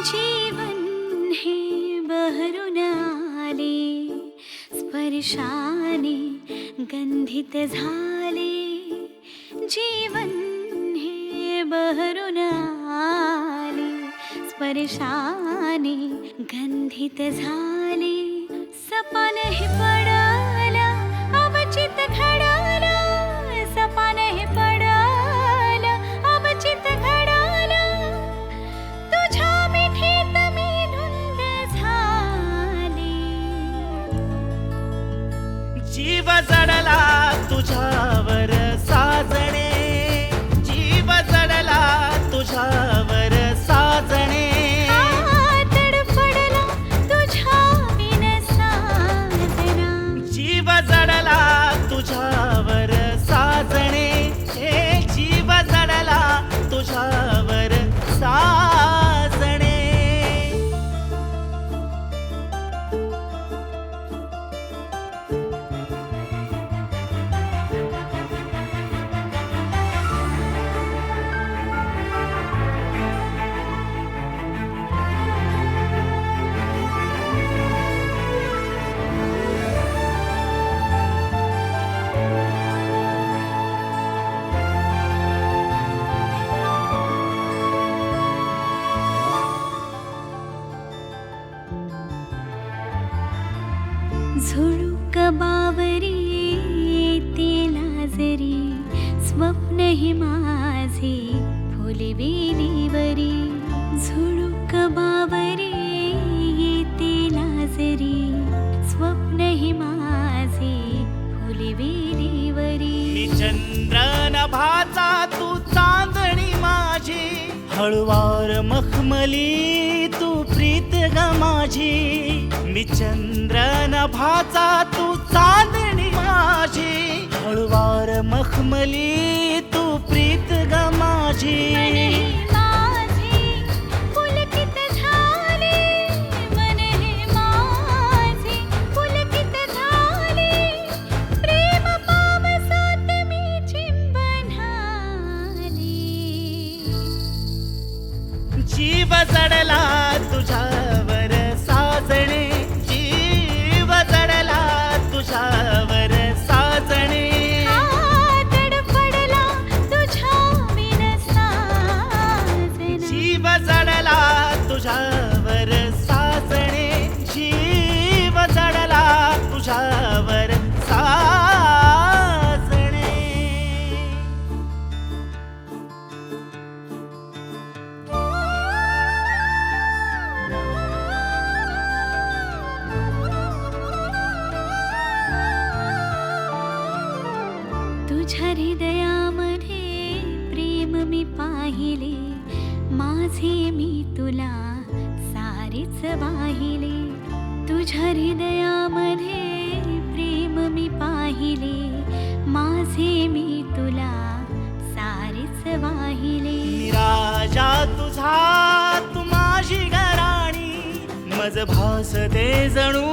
जीवन हे बहरून आले, स्पर्शाने गंधित झाले. जीवन हे बहरून आले, स्पर्शाने गंधित झाले. सपान हे पडला, अवचित घडला. सपान हे पडला, अवचित घडला. तुझ्या मिठीत मी धुंद झाले. जीव जडला तुझ्यावर साजणे, जीव जडला तुझ्यावर साजणे. तडफडला तुझ्या बिन साजना. जीव जडला तुझ्यावर साजणे, हे जीव जडला तुझ्यावर साजणे. झुळूक बावरी येते जरी, स्वप्न हे माझे फुलवेलीवरी. झुळूक बावरी येते जरी, स्वप्न हे माझे फुलवेलीवरी. मी चंद्र नभाचा तू चांदणी माझी, हळुवार मखमली तू प्रीत ग माझी. मी चंद्र नभाचा तू चांदणी माझी, हळुवार मखमली तू प्रीत ग माझी. मन हे माझे पुलकित झाले, मन हे माझे पुलकित झाले. प्रेम पावसात मी चिंबणाले. जीव जडला तुझ्यावर साजणे, जीव जडला तुझ्यावर साजणे. तडफडला तुझ्या बिन साजना. जीव जडला तुझ्यावर साजणे, जीव जडला तुझ्यावर साजणे. तुझ्या हृदयामध्ये प्रेम मी पाहिले, माझे मी तुला सारेच वाहिले. तुझ्या हृदयामध्ये प्रेम मी पाहिले, माझे मी तुला सारेच वाहिले. राजा तुझा तू माझी घराणी, मज भासते जणू